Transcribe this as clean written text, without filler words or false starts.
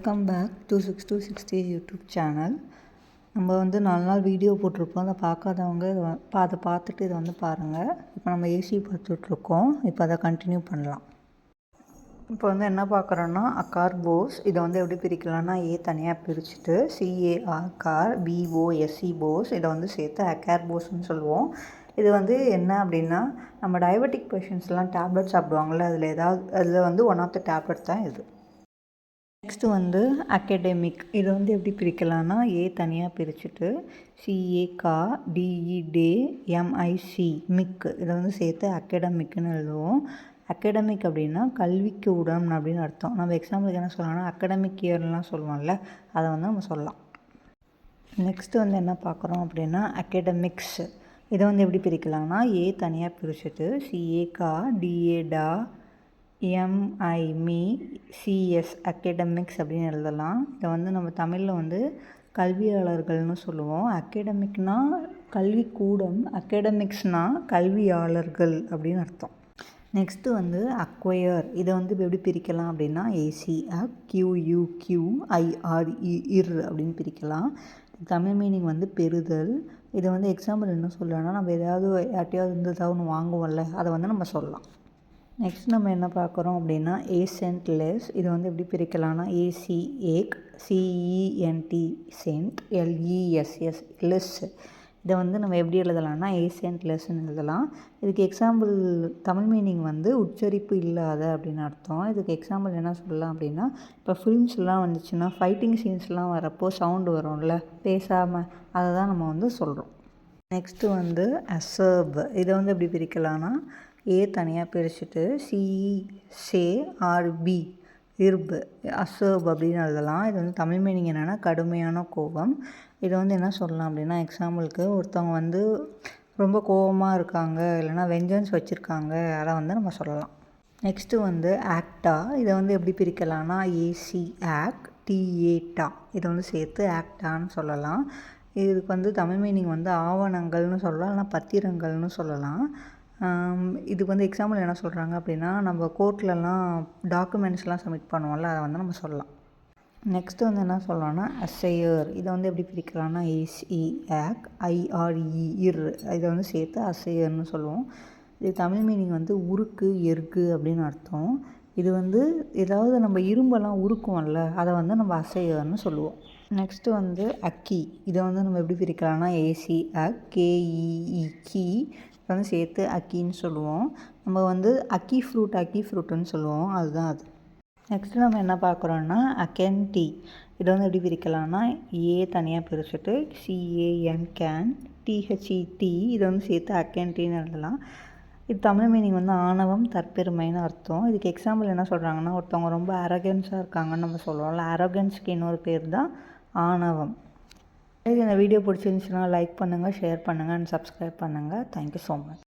Welcome back to 6260 YouTube channel. நம்ம வந்து 4 நாள் வீடியோ போட்டிருப்போம். அதை பார்க்காதவங்க அதை பார்த்துட்டு இதை வந்து பாருங்கள். இப்போ நம்ம ஏசி பார்த்துட்ருக்கோம். இப்போ அதை கண்டினியூ பண்ணலாம். இப்போ வந்து என்ன பார்க்குறோன்னா கார் போஸ். இதை வந்து எப்படி பிரிக்கலாம்னா தனியாக பிரிச்சுட்டு CAR கார், BOSE போஸ், இதை வந்து சேர்த்து அக்கார் போஸ்ன்னு சொல்லுவோம். இது வந்து என்ன அப்படின்னா, நம்ம டயபெட்டிக் பேஷண்ட்ஸ்லாம் டேப்லெட் சாப்பிடுவாங்கள்ல, அதில் வந்து ஒன் ஆஃப் த டேப்லெட் தான் இது. நெக்ஸ்ட்டு வந்து அகடமிக். இதை வந்து எப்படி பிரிக்கலாம்னா தனியாக பிரிச்சுட்டு CA DE MIC மிக், இதை வந்து சேர்த்து அகடமிக்னு எழுதுவோம். அகடமிக் அப்படின்னா கல்விக்கு உடன் அப்படின்னு அர்த்தம். நம்ம எக்ஸாம்பிளுக்கு என்ன சொல்லலாம்னா அகடமிக் இயர்லாம் சொல்லுவோம்ல, அதை வந்து நம்ம சொல்லலாம். நெக்ஸ்ட்டு வந்து என்ன பார்க்குறோம் அப்படின்னா அகடமிக்ஸ். இதை வந்து எப்படி பிரிக்கலாம்னா தனியாக பிரிச்சுட்டு CA DA MICS அகடமிக்ஸ் அப்படின்னு எழுதலாம். இதை வந்து நம்ம தமிழில் வந்து கல்வியாளர்கள்னு சொல்லுவோம். அகடமிக்னால் கல்விக்கூடம், அகடமிக்ஸ்னால் கல்வியாளர்கள் அப்படின்னு அர்த்தம். நெக்ஸ்ட்டு வந்து அக்வயர். இதை வந்து எப்படி பிரிக்கலாம் அப்படின்னா QUIR அப்படின்னு பிரிக்கலாம். தமிழ் மீனிங் வந்து பெறுதல். இதை வந்து எக்ஸாம்பிள் என்ன சொல்லலாம்னா, நம்ம யார்ட்டையாவது ஏதாவது ஒன்று வாங்குவோம்ல, அதை வந்து நம்ம சொல்லலாம். நெக்ஸ்ட் நம்ம என்ன பார்க்குறோம் அப்படின்னா சென்ட்லெஸ். இதை வந்து எப்படி பிரிக்கலாம்னா CENT சென்ட், LESS லெஸ். இதை வந்து நம்ம எப்படி எழுதலாம்னா சென்ட்லெஸ்ன்னு எழுதலாம். இதுக்கு எக்ஸாம்பிள் தமிழ் மீனிங் வந்து உச்சரிப்பு இல்லாத அப்படின்னு அர்த்தம். இதுக்கு எக்ஸாம்பிள் என்ன சொல்லலாம் அப்படின்னா, இப்போ ஃபிலிம்ஸ்லாம் வந்துச்சுன்னா ஃபைட்டிங் சீன்ஸ்லாம் வரப்போ சவுண்டு வரும்ல பேசாமல், அதை தான் நம்ம வந்து சொல்கிறோம். நெக்ஸ்ட்டு வந்து அசர்ப். இதை வந்து எப்படி பிரிக்கலாம்னா தனியாக பிரிச்சுட்டு CERB இர்பு அசர்ப் அப்படின்னு எழுதலாம். இது வந்து தமிழ் மீனிங் என்னென்னா கடுமையான கோபம். இதை வந்து என்ன சொல்லலாம் அப்படின்னா எக்ஸாம்பிளுக்கு ஒருத்தவங்க வந்து ரொம்ப கோபமாக இருக்காங்க, இல்லைனா வெஞ்சன்ஸ் வச்சுருக்காங்க, அதை வந்து நம்ம சொல்லலாம். நெக்ஸ்ட்டு வந்து ஆக்டா. இதை வந்து எப்படி பிரிக்கலாம்னா ACTA இதை வந்து சேர்த்து ஆக்டான்னு சொல்லலாம். இதுக்கு வந்து தமிழ் மீனிங் வந்து ஆவணங்கள்னு சொல்லலாம், இல்லைனா பத்திரங்கள்னு சொல்லலாம். இதுக்கு வந்து எக்ஸாம்பிள் என்ன சொல்கிறாங்க அப்படின்னா, நம்ம கோர்ட்லலாம் டாக்குமெண்ட்ஸ்லாம் சப்மிட் பண்ணுவோம்ல, அதை வந்து நம்ம சொல்லலாம். நெக்ஸ்ட்டு வந்து என்ன சொல்லலாம்னா அசையர். இதை வந்து எப்படி பிரிக்கலாம்னா ACIRER இதை வந்து சேர்த்து அசையர்னு சொல்லுவோம். இது தமிழ் மீனிங் வந்து உருக்கு, எருக்கு அப்படின்னு அர்த்தம். இது வந்து ஏதாவது நம்ம இரும்பெல்லாம் உருக்குவோம்ல, அதை வந்து நம்ம அசையர்னு சொல்லுவோம். நெக்ஸ்ட்டு வந்து அக்கி. இதை வந்து நம்ம எப்படி பிரிக்கலாம்னா KEE வந்து சேர்த்து அக்கின்னு சொல்லுவோம். நம்ம வந்து அக்கி ஃப்ரூட்டுன்னு சொல்லுவோம், அதுதான் அது. நெக்ஸ்ட்டு நம்ம என்ன பார்க்குறோன்னா அகென்டி. இதை வந்து எப்படி பிரிக்கலாம்னா தனியாக பிரிச்சுட்டு CANTHET இதை வந்து சேர்த்து அகென்டின்னு எழுதலாம். இது தமிழ் மீனிங் வந்து ஆணவம், தற்பெருமைன்னு அர்த்தம். இதுக்கு எக்ஸாம்பிள் என்ன சொல்கிறாங்கன்னா, ஒருத்தவங்க ரொம்ப அரகன்ஸாக இருக்காங்கன்னு நம்ம சொல்லுவோம்ல, அரகன்ஸ்க்கு இன்னொரு பேர் தான் ஆணவம். இந்த வீடியோ பிடிச்சிருந்துச்சுன்னா லைக் பண்ணுங்கள், ஷேர் பண்ணுங்கள் அண்ட் சப்ஸ்கிரைப் பண்ணுங்கள். Thank you so much.